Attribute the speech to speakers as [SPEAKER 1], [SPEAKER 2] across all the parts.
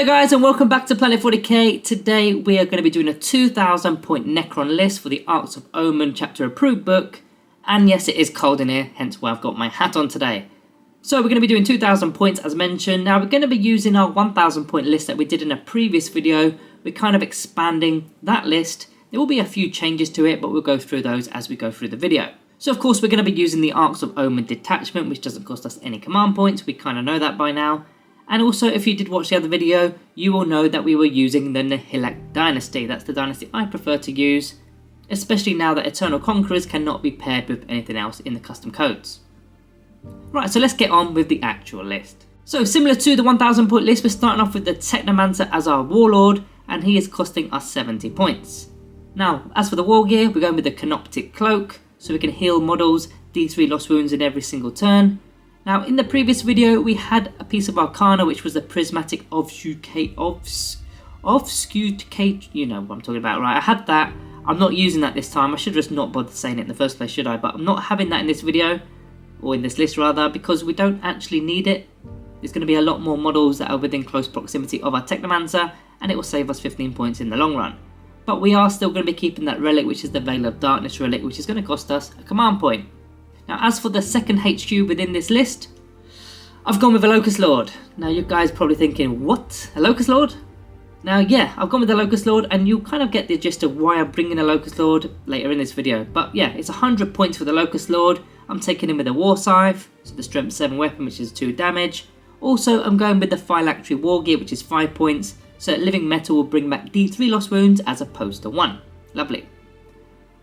[SPEAKER 1] Hello guys and welcome back to Planet 40k. Today we are going to be doing a 2000 point Necron list for the Arks of Omen chapter approved book. And yes, it is cold in here, hence why I've got my hat on today. So we're going to be doing 2000 points as mentioned. Now we're going to be using our 1000 point list that we did in a previous video. We're kind of expanding that list. There will be a few changes to it, but we'll go through those as we go through the video. So of course we're going to be using the Arks of Omen detachment, which doesn't cost us any command points. We kind of know that by now. And also, if you did watch the other video, you will know that we were using the Nihilak dynasty. That's the dynasty I prefer to use, especially now that Eternal Conquerors cannot be paired with anything else in the custom codes. Right, so let's get on with the actual list. So similar to the 1000 point list, we're starting off with the Technomancer as our Warlord, and he is costing us 70 points. Now, as for the war gear, we're going with the Canoptic Cloak, so we can heal models, D3 lost wounds in every single turn. Now, in the previous video, we had a piece of Arcana, which was the Prismatic Obfuscate, you know what I'm talking about, right? I had that. I'm not using that this time. I should just not bother saying it in the first place, should I? But I'm not having that in this video, or in this list rather, because we don't actually need it. There's going to be a lot more models that are within close proximity of our Technomancer, and it will save us 15 points in the long run. But we are still going to be keeping that relic, which is the Veil of Darkness relic, which is going to cost us a command point. Now, as for the second HQ within this list, I've gone with a Locust Lord. Now, you guys are probably thinking, what? A Locust Lord? Now, yeah, I've gone with the Locust Lord, and you'll kind of get the gist of why I'm bringing a Locust Lord later in this video. But yeah, it's 100 points for the Locust Lord. I'm taking him with a War Scythe, so the Strength 7 weapon, which is 2 damage. Also, I'm going with the Phylactery War Gear, which is 5 points, so Living Metal will bring back D3 lost wounds as opposed to 1. Lovely.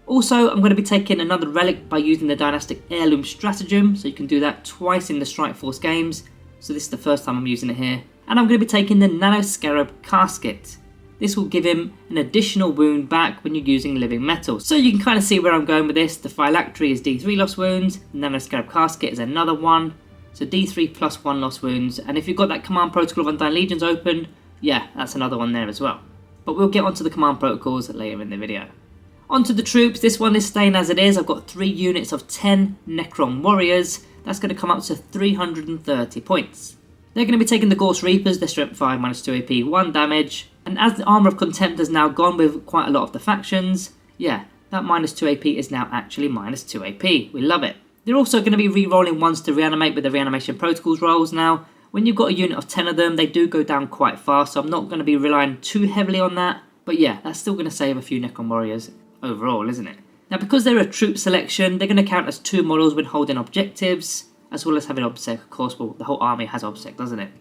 [SPEAKER 1] Also, I'm going to be taking another relic by using the Dynastic Heirloom Stratagem, so you can do that twice in the Strike Force games. So this is the first time I'm using it here. And I'm going to be taking the Nano Scarab Casket. This will give him an additional wound back when you're using Living Metal. So you can kind of see where I'm going with this. The Phylactery is D3 lost wounds, the Nano Scarab Casket is another one. So D3 plus 1 lost wounds. And if you've got that Command Protocol of Undying Legions open, yeah, that's another one there as well. But we'll get onto the Command Protocols later in the video. Onto the troops, this one is staying as it is. I've got 3 units of 10 Necron Warriors. That's going to come up to 330 points. They're going to be taking the Ghost Reapers, their Strength 5, minus 2 AP, 1 damage. And as the Armour of Contempt has now gone with quite a lot of the factions, yeah, that minus 2 AP is now actually minus 2 AP. We love it. They're also going to be re-rolling ones to reanimate with the Reanimation Protocols rolls now. When you've got a unit of 10 of them, they do go down quite fast, so I'm not going to be relying too heavily on that. But yeah, that's still going to save a few Necron Warriors overall, isn't it? Now, because they're a troop selection, they're going to count as 2 models when holding objectives, as well as having OBSEC, of course. Well, the whole army has OBSEC, doesn't it?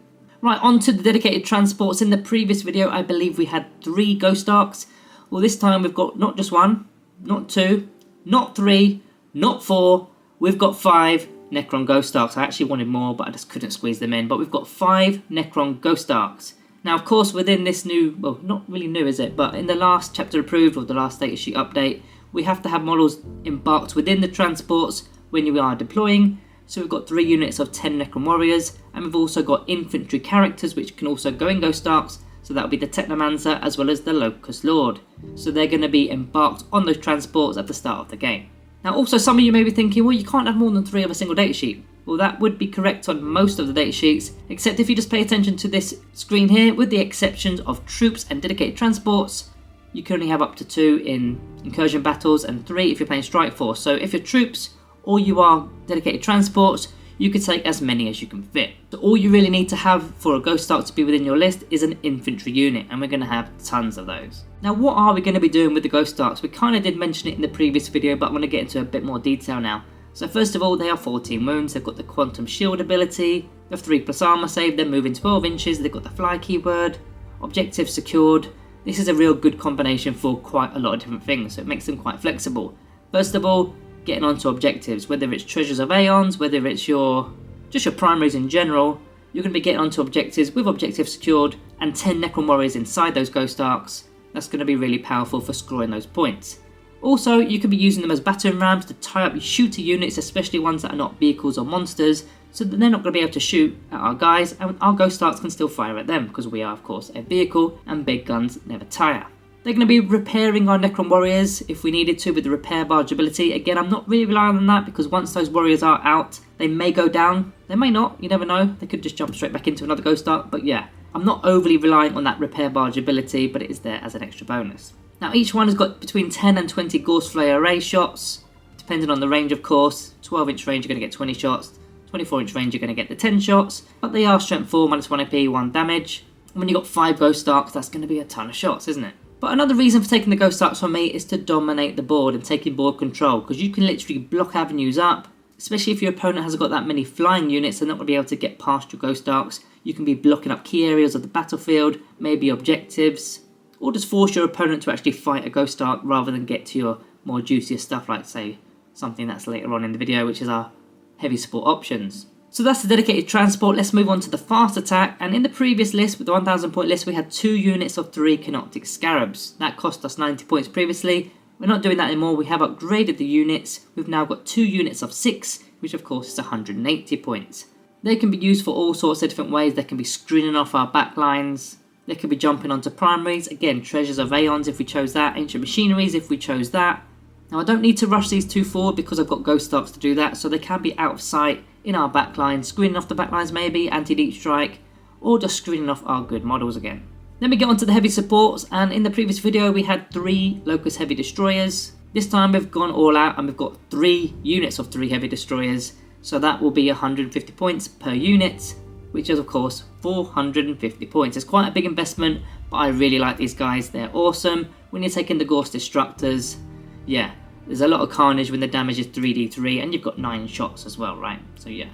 [SPEAKER 1] Right, on to the dedicated transports. In the previous video, I believe we had 3 Ghost Arks. Well, this time we've got not just 1, not 2, not 3, not 4. We've got 5 Necron Ghost Arks. I actually wanted more, but I just couldn't squeeze them in. But we've got 5 Necron Ghost Arks. Now, of course, within this new, well, not really new, is it? But in the last chapter approved, or the last data sheet update, we have to have models embarked within the transports when you are deploying. So we've got 3 units of 10 Necron Warriors, and we've also got infantry characters, which can also go in Ghost Arks. So that'll be the Technomancer as well as the Locust Lord. So they're going to be embarked on those transports at the start of the game. Now, also, some of you may be thinking, well, you can't have more than 3 of a single data sheet. Well, that would be correct on most of the data sheets, except if you just pay attention to this screen here, with the exceptions of troops and dedicated transports, you can only have up to 2 in incursion battles and 3 if you're playing Strike Force. So if you're troops or you are dedicated transports, you can take as many as you can fit. So all you really need to have for a Ghost Ark to be within your list is an infantry unit, and we're going to have tons of those. Now, what are we going to be doing with the Ghost Arks? We kind of did mention it in the previous video, but I want to get into a bit more detail now. So first of all, they are 14 wounds. They've got the Quantum Shield ability, they have 3+ armor save, they're moving 12 inches, they've got the fly keyword, objective secured. This is a real good combination for quite a lot of different things, so it makes them quite flexible. First of all, getting onto objectives, whether it's Treasures of Aeons, whether it's just your primaries in general, you're going to be getting onto objectives with objective secured and 10 Necron Warriors inside those Ghost Arks. That's going to be really powerful for scoring those points. Also, you can be using them as battering rams to tie up your shooter units, especially ones that are not vehicles or monsters, so that they're not going to be able to shoot at our guys, and our Ghost Arks can still fire at them, because we are, of course, a vehicle, and big guns never tire. They're going to be repairing our Necron Warriors if we needed to with the repair barge ability. Again, I'm not really relying on that, because once those warriors are out, they may go down. They may not, you never know. They could just jump straight back into another Ghost Ark, but yeah, I'm not overly reliant on that repair barge ability, but it is there as an extra bonus. Now each one has got between 10 and 20 Gorse Flare array shots, depending on the range of course. 12-inch range you're going to get 20 shots, 24-inch range you're going to get the 10 shots, but they are strength 4, minus 1 AP, 1 damage. And when you've got 5 Ghost Arks, that's going to be a ton of shots, isn't it? But another reason for taking the Ghost Arks from me is to dominate the board and taking board control, because you can literally block avenues up, especially if your opponent hasn't got that many flying units, they're not going to be able to get past your Ghost Arks. You can be blocking up key areas of the battlefield, maybe objectives, or just force your opponent to actually fight a Ghost Ark rather than get to your more juicier stuff, like say something that's later on in the video, which is our heavy support options. So that's the dedicated transport. Let's move on to the fast attack. And in the previous list, with the 1000 point list, we had 2 units of 3 Canoptic Scarabs. That cost us 90 points previously. We're not doing that anymore. We have upgraded the units. We've now got 2 units of 6, which of course is 180 points. They can be used for all sorts of different ways. They can be screening off our backlines. They could be jumping onto primaries. Again, Treasures of Aeons if we chose that. Ancient Machineries if we chose that. Now I don't need to rush these 2 forward because I've got Ghost Arks to do that. So they can be out of sight in our backlines. Screening off the backlines maybe, anti-deep strike. Or just screening off our good models again. Then we get onto the heavy supports. And in the previous video we had 3 Locust Heavy Destroyers. This time we've gone all out and we've got 3 units of 3 Heavy Destroyers. So that will be 150 points per unit, which is of course 450 points. It's quite a big investment, but I really like these guys. They're awesome. When you're taking the Gorse Destructors, yeah, there's a lot of carnage when the damage is 3d3 and you've got 9 shots as well, right? So yeah.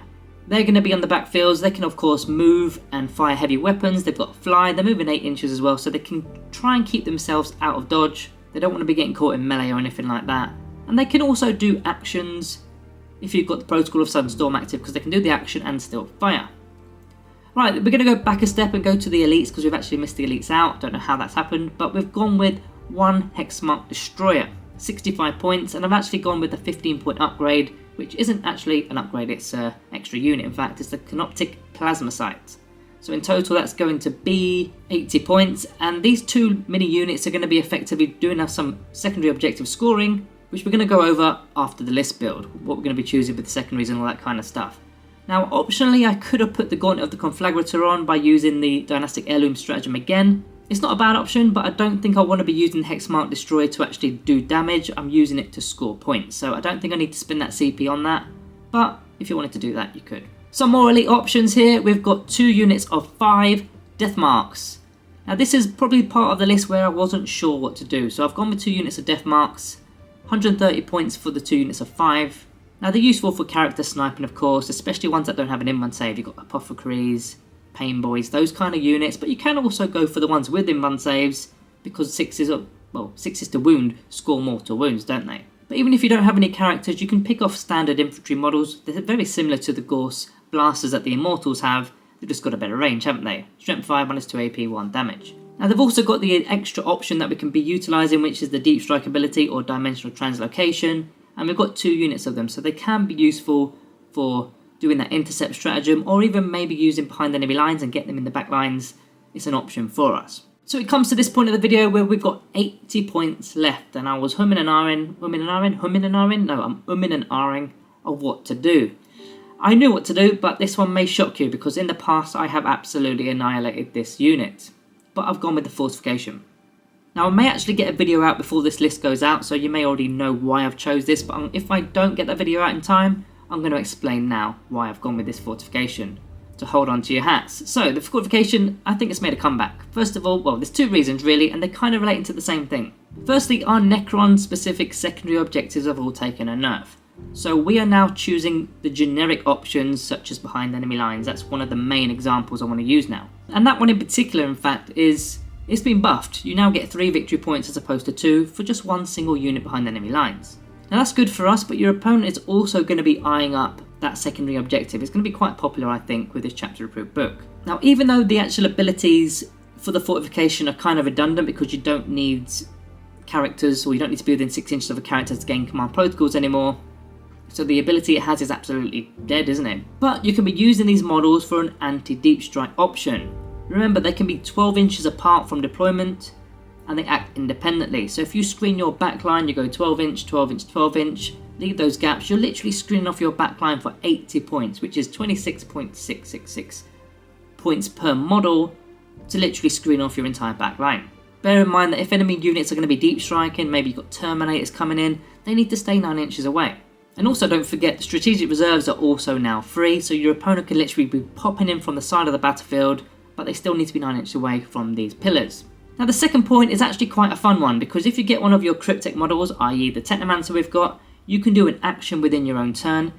[SPEAKER 1] They're going to be on the backfields. They can of course move and fire heavy weapons. They've got fly. They're moving 8 inches as well, so they can try and keep themselves out of dodge. They don't want to be getting caught in melee or anything like that. And they can also do actions if you've got the Protocol of Sunstorm active, because they can do the action and still fire. Right, we're going to go back a step and go to the elites, because we've actually missed the elites out. Don't know how that's happened, but we've gone with 1 Hexmark Destroyer, 65 points, and I've actually gone with a 15-point upgrade, which isn't actually an upgrade, it's an extra unit. In fact, it's the Canoptic Plasma Sight. So in total that's going to be 80 points, and these 2 mini units are going to be effectively doing us some secondary objective scoring, which we're going to go over after the list build, what we're going to be choosing with the secondaries and all that kind of stuff. Now optionally I could have put the Gauntlet of the Conflagrator on by using the Dynastic Heirloom stratagem again. It's not a bad option, but I don't think I want to be using the Hexmark Destroyer to actually do damage. I'm using it to score points, so I don't think I need to spend that CP on that, but if you wanted to do that you could. Some more elite options here. We've got 2 units of 5 Deathmarks. Now this is probably part of the list where I wasn't sure what to do, so I've gone with 2 units of Deathmarks, 130 points for the 2 units of 5. Now they're useful for character sniping of course, especially ones that don't have an in-1 save. You've got Apothecaries, Pain Boys, those kind of units, but you can also go for the ones with in-1 saves, because 6s to wound score mortal wounds, don't they? But even if you don't have any characters, you can pick off standard infantry models. They're very similar to the Gorse blasters that the Immortals have. They've just got a better range, haven't they? Strength 5, minus 2 AP, 1 damage. Now they've also got the extra option that we can be utilising, which is the Deep Strike ability or Dimensional Translocation, and we've got 2 units of them, so they can be useful for doing that intercept stratagem, or even maybe using behind enemy lines and get them in the back lines. It's an option for us. So it comes to this point of the video where we've got 80 points left, and I was humming and ahhing of what to do. I knew what to do, but this one may shock you, because in the past I have absolutely annihilated this unit. But I've gone with the Fortification. Now I may actually get a video out before this list goes out, so you may already know why I've chose this, but if I don't get that video out in time, I'm going to explain now why I've gone with this Fortification. To hold on to your hats. So the Fortification, I think it's made a comeback. First of all, well, there's 2 reasons really, and they kind of relate into the same thing. Firstly, our Necron specific secondary objectives have all taken a nerf. So we are now choosing the generic options such as behind enemy lines. That's one of the main examples I want to use now. And that one in particular, in fact, it's been buffed. You now get 3 victory points as opposed to 2 for just 1 single unit behind enemy lines. Now that's good for us, but your opponent is also going to be eyeing up that secondary objective. It's going to be quite popular, I think, with this chapter approved book. Now, even though the actual abilities for the Fortification are kind of redundant because you don't need characters, or you don't need to be within 6 inches of a character to gain command protocols anymore, so the ability it has is absolutely dead, isn't it? But you can be using these models for an anti-deep strike option. Remember, they can be 12 inches apart from deployment, and they act independently. So if you screen your backline, you go 12 inch, 12 inch, 12 inch, leave those gaps, you're literally screening off your backline for 80 points, which is 26.666 points per model, to literally screen off your entire back line. Bear in mind that if enemy units are going to be deep striking, maybe you've got Terminators coming in, they need to stay 9 inches away. And also don't forget the strategic reserves are also now free, so your opponent can literally be popping in from the side of the battlefield, but they still need to be 9 inches away from these pillars. Now the second point is actually quite a fun one, because if you get one of your Cryptek models, i.e. the Technomancer we've got, you can do an action within your own turn,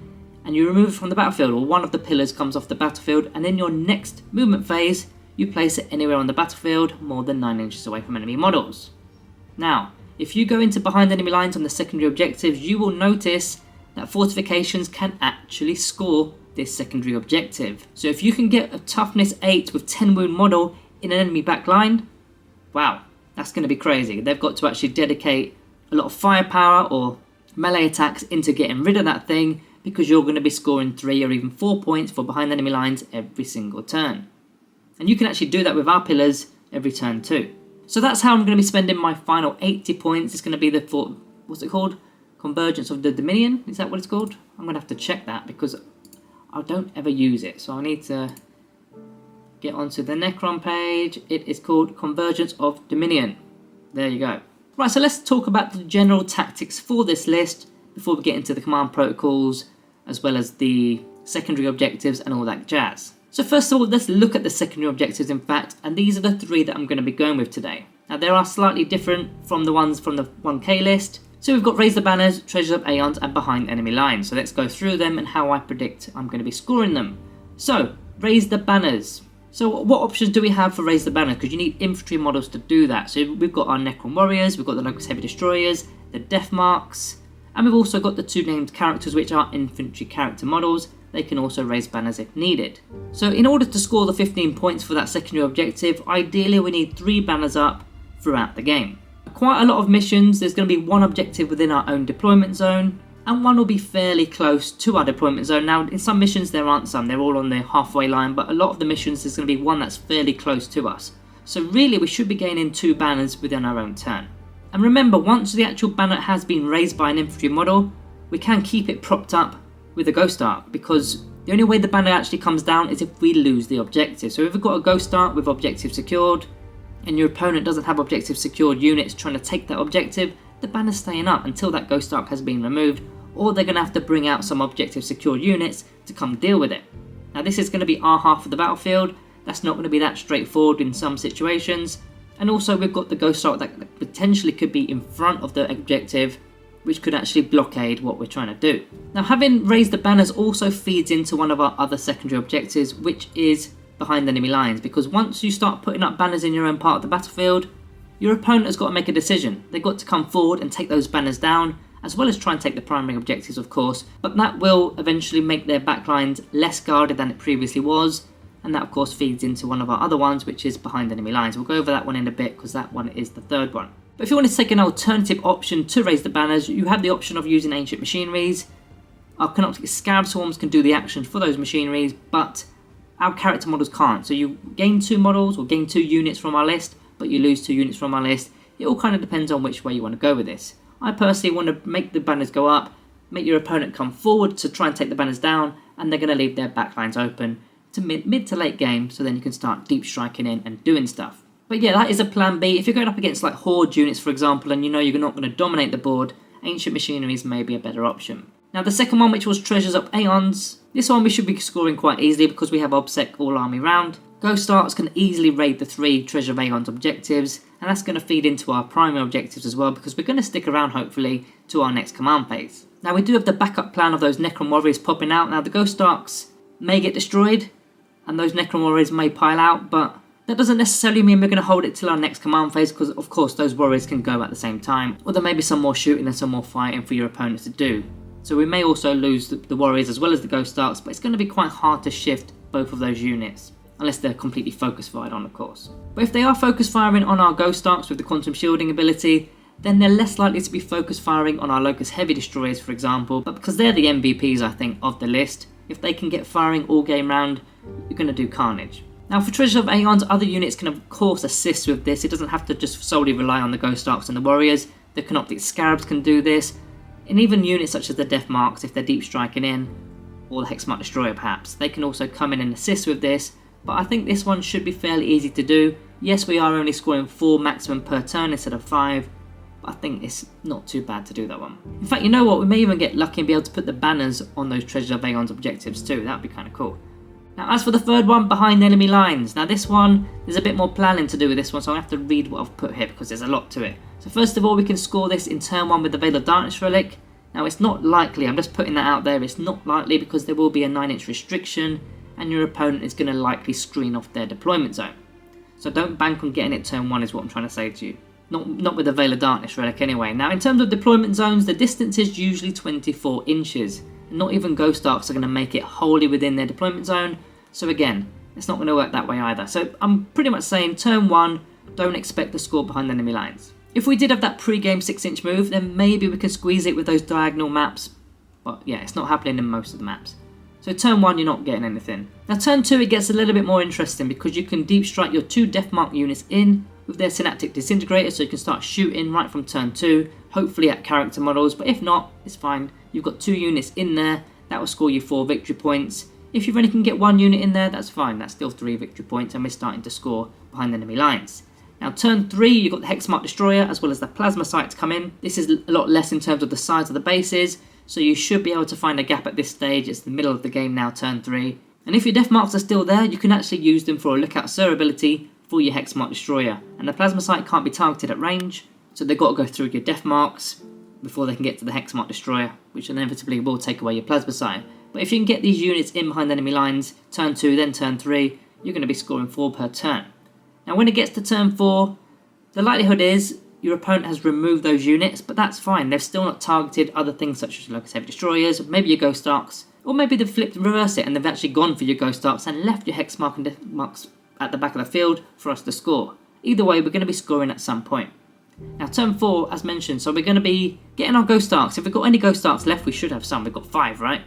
[SPEAKER 1] and you remove it from the battlefield, or one of the pillars comes off the battlefield, and in your next movement phase, you place it anywhere on the battlefield more than 9 inches away from enemy models. Now, if you go into behind enemy lines on the secondary objectives, you will notice that fortifications can actually score this secondary objective. So if you can get a toughness 8 with 10 wound model in an enemy back line, wow, that's going to be crazy. They've got to actually dedicate a lot of firepower or melee attacks into getting rid of that thing, because you're going to be scoring 3 or even 4 points for behind enemy lines every single turn. And you can actually do that with our pillars every turn too. So that's how I'm going to be spending my final 80 points. It's going to be the, what's it called? Convergence of the Dominion? Is that what it's called? I'm going to have to check that because I don't ever use it. So I need to get onto the Necron page. It is called Convergence of Dominion. There you go. Right, so let's talk about the general tactics for this list before we get into the command protocols, as well as the secondary objectives and all that jazz. So first of all, let's look at the secondary objectives in fact, and these are the 3 that I'm going to be going with today. Now they are slightly different from the ones from the 1k list. So we've got Raise the Banners, Treasures of Aeons and Behind Enemy Lines. So let's go through them and how I predict I'm going to be scoring them. So, Raise the Banners. So what options do we have for Raise the Banners? Because you need infantry models to do that. So we've got our Necron Warriors, we've got the Locust Heavy Destroyers, the Death Marks, and we've also got the 2 named characters which are infantry character models. They can also raise banners if needed. So in order to score the 15 points for that secondary objective, ideally we need 3 banners up throughout the game. Quite a lot of missions, there's going to be 1 objective within our own deployment zone, and 1 will be fairly close to our deployment zone. Now in some missions there aren't some, they're all on the halfway line, but a lot of the missions there's going to be 1 that's fairly close to us. So really we should be gaining 2 banners within our own turn. And remember, once the actual banner has been raised by an infantry model, we can keep it propped up with a Ghost Ark, because the only way the banner actually comes down is if we lose the objective. So if we've got a Ghost Ark with objective secured, and your opponent doesn't have objective secured units trying to take that objective, the banner's staying up until that Ghost Ark has been removed, or they're going to have to bring out some objective secured units to come deal with it. Now this is going to be our half of the battlefield. That's not going to be that straightforward in some situations. And also we've got the Ghost Ark that potentially could be in front of the objective, which could actually blockade what we're trying to do. Now having raised the banners also feeds into one of our other secondary objectives, which is behind enemy lines, because once you start putting up banners in your own part of the battlefield, your opponent has got to make a decision. They've got to come forward and take those banners down, as well as try and take the primary objectives of course, but that will eventually make their backlines less guarded than it previously was, and that of course feeds into one of our other ones, which is behind enemy lines. We'll go over that one in a bit because that one is the 3rd one. But if you want to take an alternative option to raise the banners, you have the option of using ancient machineries. Our Canoptic Scarab Swarms can do the actions for those machineries, but our character models can't. So you gain 2 models or gain 2 units from our list, but you lose 2 units from our list. It all kind of depends on which way you want to go with this. I personally want to make the banners go up, make your opponent come forward to try and take the banners down, and they're going to leave their backlines open to mid to late game, so then you can start deep striking in and doing stuff. But yeah, that is a plan B. If you're going up against like Horde units for example, and you know you're not going to dominate the board, ancient machineries may be a better option. Now the second one, which was Treasures of Aeons, this one we should be scoring quite easily because we have OBSEC all army round. Ghost Arks can easily raid the 3 Treasure of Aeons objectives, and that's going to feed into our primary objectives as well, because we're going to stick around hopefully to our next command phase. Now we do have the backup plan of those Necron Warriors popping out. Now the Ghost Arks may get destroyed, and those Necron Warriors may pile out, but that doesn't necessarily mean we're going to hold it till our next command phase, because of course those Warriors can go at the same time, or there may be some more shooting and some more fighting for your opponents to do. So we may also lose the Warriors as well as the Ghost Arks, but it's going to be quite hard to shift both of those units, unless they're completely focus fired on, of course. But if they are focus firing on our Ghost Arks with the Quantum Shielding ability, then they're less likely to be focus firing on our Locust Heavy Destroyers for example, but because they're the MVPs I think of the list, if they can get firing all game round, you're going to do carnage. Now for Treasure of Aeons, other units can of course assist with this. It doesn't have to just solely rely on the Ghost Arks and the Warriors. The Canoptic Scarabs can do this, and even units such as the Death Marks, if they're deep striking in, or the Hexmark Destroyer perhaps, they can also come in and assist with this, but I think this one should be fairly easy to do. Yes, we are only scoring 4 maximum per turn instead of 5, but I think it's not too bad to do that one. In fact, you know what, we may even get lucky and be able to put the banners on those Treasures of Aeon's objectives too. That would be kind of cool. Now as for the third one, behind enemy lines. Now this one, there's a bit more planning to do with this one, so I have to read what I've put here because there's a lot to it. So first of all, we can score this in turn 1 with the Veil of Darkness relic. Now it's not likely, I'm just putting that out there, it's not likely because there will be a 9-inch restriction and your opponent is going to likely screen off their deployment zone. So don't bank on getting it turn 1 is what I'm trying to say to you. Not with the Veil of Darkness relic anyway. Now in terms of deployment zones, the distance is usually 24 inches. And not even Ghost Arks are going to make it wholly within their deployment zone. So again, it's not going to work that way either. So I'm pretty much saying turn 1, don't expect to score behind enemy lines. If we did have that pre-game 6-inch move, then maybe we can squeeze it with those diagonal maps. But yeah, it's not happening in most of the maps. So turn 1, you're not getting anything. Now turn 2, it gets a little bit more interesting because you can deep strike your 2 Death Mark units in with their Synaptic Disintegrator, so you can start shooting right from turn 2, hopefully at character models, but if not, it's fine. You've got 2 units in there, that will score you 4 victory points. If you only can get 1 unit in there, that's fine, that's still 3 victory points, and we're starting to score behind enemy lines. Now turn 3, you've got the Hexmark Destroyer as well as the Plasma Sights come in. This is a lot less in terms of the size of the bases, so you should be able to find a gap at this stage. It's the middle of the game now, turn 3. And if your Death Marks are still there, you can actually use them for a Lookout Sir ability for your Hexmark Destroyer. And the Plasma Sight can't be targeted at range, so they've got to go through your Death Marks before they can get to the Hexmark Destroyer, which inevitably will take away your Plasma Sight. But if you can get these units in behind enemy lines, turn 2, then turn 3, you're going to be scoring 4 per turn. Now when it gets to turn 4, the likelihood is your opponent has removed those units, but that's fine. They've still not targeted other things such as Locust Heavy Destroyers, maybe your Ghost Arks, or maybe they've flipped and reversed it and they've actually gone for your Ghost Arks and left your Hexmark and Death Marks at the back of the field for us to score. Either way, we're going to be scoring at some point. Now turn 4, as mentioned, so we're going to be getting our Ghost Arks. If we've got any Ghost Arks left, we should have some. We've got 5, right?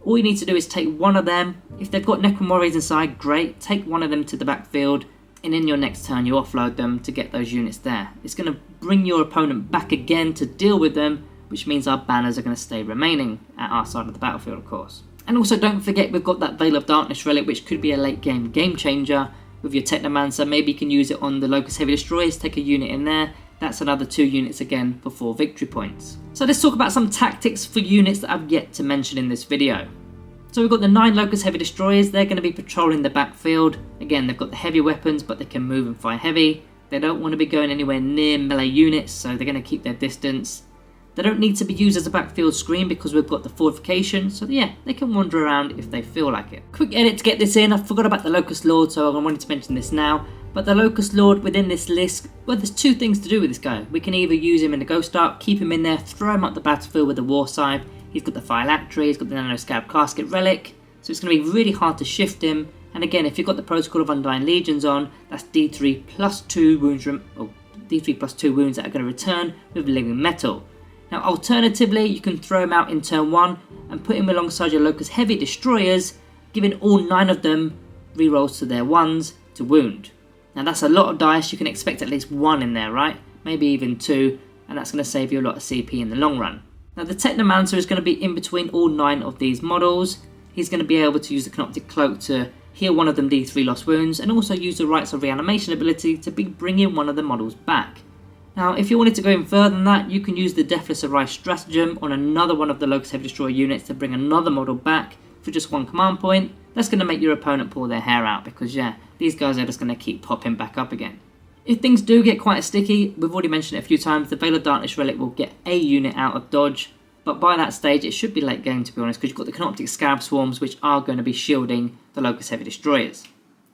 [SPEAKER 1] All you need to do is take one of them. If they've got Necron Warriors inside, great. Take one of them to the backfield, and in your next turn you offload them to get those units there. It's going to bring your opponent back again to deal with them, which means our banners are going to stay remaining at our side of the battlefield, of course. And also don't forget we've got that Veil of Darkness relic, which could be a late game changer with your Technomancer. Maybe you can use it on the Locust Heavy Destroyers, take a unit in there. That's another 2 units again for 4 victory points. So let's talk about some tactics for units that I've yet to mention in this video. So we've got the 9 Locust Heavy Destroyers. They're going to be patrolling the backfield. Again, they've got the heavy weapons, but they can move and fire heavy. They don't want to be going anywhere near melee units, so they're going to keep their distance. They don't need to be used as a backfield screen because we've got the fortification, so yeah, they can wander around if they feel like it. Quick edit to get this in. I forgot about the Locust Lord, so I wanted to mention this now. But the Locust Lord within this list, well, there's 2 things to do with this guy. We can either use him in the Ghost Ark, keep him in there, throw him up the battlefield with the War Scythe. He's got the Phylactery, he's got the Nano Scab Casket Relic, so it's going to be really hard to shift him. And again, if you've got the Protocol of Undying Legions on, that's D3 plus 2 wounds, D3 plus 2 wounds that are going to return with Living Metal. Now alternatively, you can throw him out in turn 1 and put him alongside your Locust Heavy Destroyers, giving all 9 of them rerolls to their 1s to wound. Now that's a lot of dice, you can expect at least 1 in there, right? Maybe even 2, and that's going to save you a lot of CP in the long run. Now the Technomancer is going to be in between all 9 of these models. He's going to be able to use the Canoptic Cloak to heal one of them D3 lost wounds, and also use the Rites of Reanimation ability to be bringing one of the models back. Now if you wanted to go even further than that, you can use the Deathless Arise stratagem on another one of the Locust Heavy Destroyer units to bring another model back for just 1 command point. That's going to make your opponent pull their hair out because yeah, these guys are just going to keep popping back up again. If things do get quite sticky, we've already mentioned it a few times, the Veil of Darkness relic will get a unit out of dodge, but by that stage it should be late game to be honest, because you've got the Canoptic Scarab Swarms which are going to be shielding the Locust Heavy Destroyers.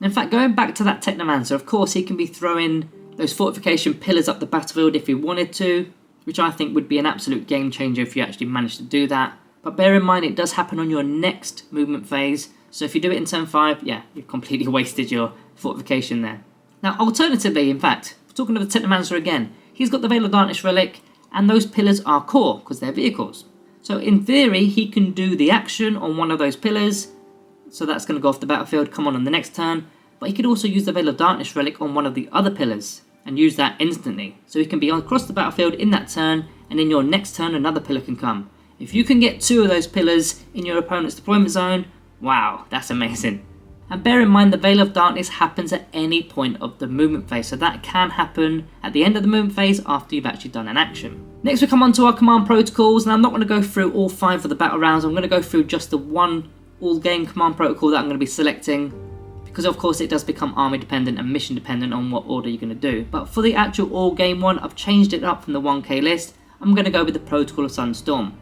[SPEAKER 1] In fact, going back to that Technomancer, of course he can be throwing those fortification pillars up the battlefield if he wanted to, which I think would be an absolute game changer if you actually managed to do that. But bear in mind it does happen on your next movement phase, so if you do it in turn 5, yeah, you've completely wasted your fortification there. Now alternatively, in fact, talking of the Technomancer again, he's got the Veil of Darkness relic, and those pillars are core because they're vehicles. So in theory he can do the action on one of those pillars, so that's going to go off the battlefield, come on the next turn, but he could also use the Veil of Darkness relic on one of the other pillars and use that instantly. So he can be across the battlefield in that turn, and in your next turn another pillar can come. If you can get 2 of those pillars in your opponent's deployment zone, wow, that's amazing. And bear in mind the Veil of Darkness happens at any point of the movement phase, so that can happen at the end of the movement phase after you've actually done an action. Next we come on to our command protocols, and I'm not going to go through all 5 of the battle rounds. I'm going to go through just the one all game command protocol that I'm going to be selecting, because of course it does become army dependent and mission dependent on what order you're going to do. But for the actual all game one, I've changed it up from the 1k list. I'm going to go with the Protocol of Sunstorm.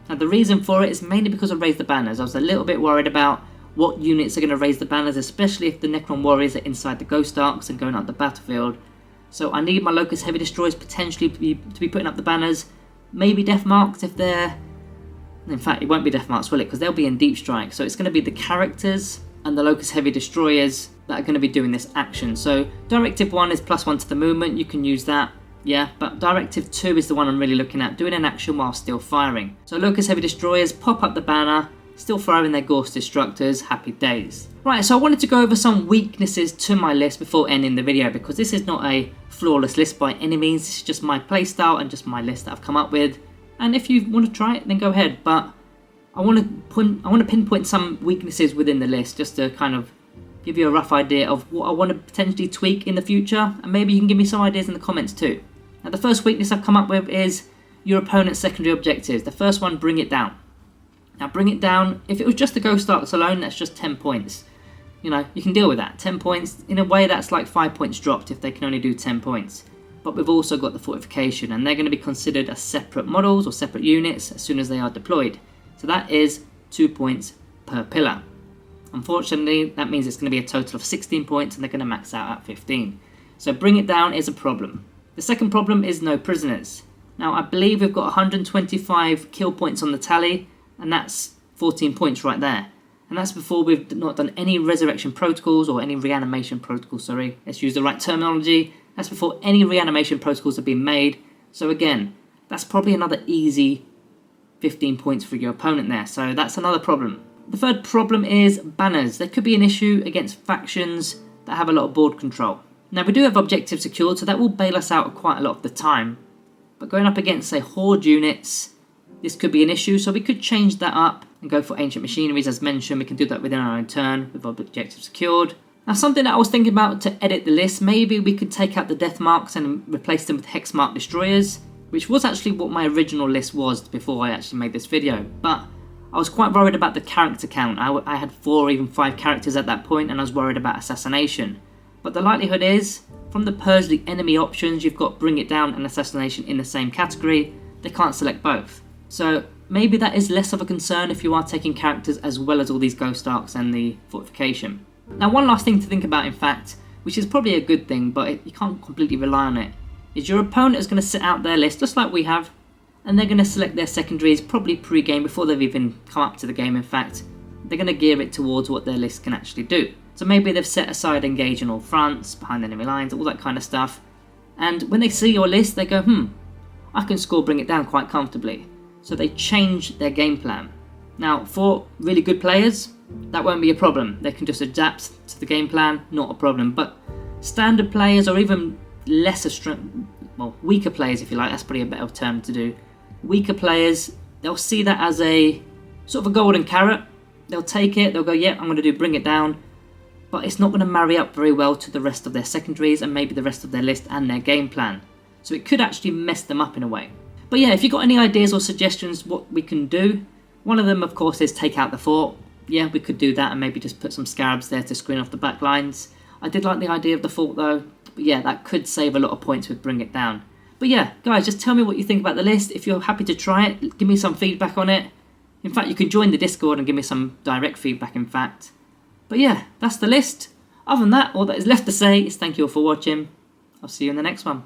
[SPEAKER 1] Now the reason for it is mainly because of Raise the Banners. I was a little bit worried about what units are going to raise the banners, especially if the Necron warriors are inside the Ghost Arks and going up the battlefield. So I need my Locust Heavy Destroyers potentially to be putting up the banners. Maybe Death Marks if they're... In fact, it won't be Death Marks, will it? Because they'll be in Deep Strike. So it's going to be the characters and the Locust Heavy Destroyers that are going to be doing this action. So Directive 1 is +1 to the movement. You can use that. Yeah, but Directive 2 is the one I'm really looking at, doing an action while still firing. So Locust Heavy Destroyers pop up the banner, still firing their Gorse Destructors, happy days. Right, so I wanted to go over some weaknesses to my list before ending the video, because this is not a flawless list by any means. This is just my playstyle and just my list that I've come up with. And if you want to try it, then go ahead. But I want to pinpoint some weaknesses within the list, just to kind of give you a rough idea of what I want to potentially tweak in the future, and maybe you can give me some ideas in the comments too. Now the first weakness I've come up with is your opponent's secondary objectives. The first one, bring it down. Now bring it down, if it was just the Ghost Arks alone, that's just 10 points. You know, you can deal with that. 10 points, in a way that's like 5 points dropped if they can only do 10 points. But we've also got the fortification, and they're going to be considered as separate models or separate units as soon as they are deployed. So that is 2 points per pillar. Unfortunately, that means it's going to be a total of 16 points, and they're going to max out at 15. So bring it down is a problem. The second problem is no prisoners. Now I believe we've got 125 kill points on the tally, and that's 14 points right there. And that's before we've not done any resurrection protocols or any reanimation protocols, sorry. Let's use the right terminology. That's before any reanimation protocols have been made. So again, that's probably another easy 15 points for your opponent there. So that's another problem. The third problem is banners. There could be an issue against factions that have a lot of board control. Now we do have objectives secured, so that will bail us out quite a lot of the time. But going up against, say, Horde units, this could be an issue, so we could change that up and go for Ancient Machineries as mentioned. We can do that within our own turn with objectives secured. Now something that I was thinking about to edit the list, maybe we could take out the Death Marks and replace them with Hex Mark Destroyers, which was actually what my original list was before I actually made this video. But I was quite worried about the character count. I had 4 or even 5 characters at that point, and I was worried about assassination. But the likelihood is, from the Purge the enemy options, you've got Bring It Down and Assassination in the same category. They can't select both. So maybe that is less of a concern if you are taking characters as well as all these Ghost Arks and the fortification. Now one last thing to think about, in fact, which is probably a good thing, but you can't completely rely on it, is your opponent is going to sit out their list just like we have, and they're going to select their secondaries probably pre-game before they've even come up to the game. In fact, they're going to gear it towards what their list can actually do. So maybe they've set aside engage on all fronts, behind enemy lines, all that kind of stuff, and when they see your list they go, I can score Bring It Down quite comfortably. So they change their game plan. Now for really good players, that won't be a problem. They can just adapt to the game plan, not a problem. But standard players, or even weaker players if you like, that's probably a better term to do. Weaker players, they'll see that as a sort of a golden carrot. They'll take it, they'll go, yeah, I'm going to do Bring It Down. But it's not going to marry up very well to the rest of their secondaries and maybe the rest of their list and their game plan. So it could actually mess them up in a way. But yeah, if you've got any ideas or suggestions what we can do, one of them of course is take out the fort. Yeah, we could do that and maybe just put some scarabs there to screen off the back lines. I did like the idea of the fort though, but yeah, that could save a lot of points with Bring It Down. But yeah, guys, just tell me what you think about the list. If you're happy to try it, give me some feedback on it. In fact, you can join the Discord and give me some direct feedback, in fact. But yeah, that's the list. Other than that, all that is left to say is thank you all for watching. I'll see you in the next one.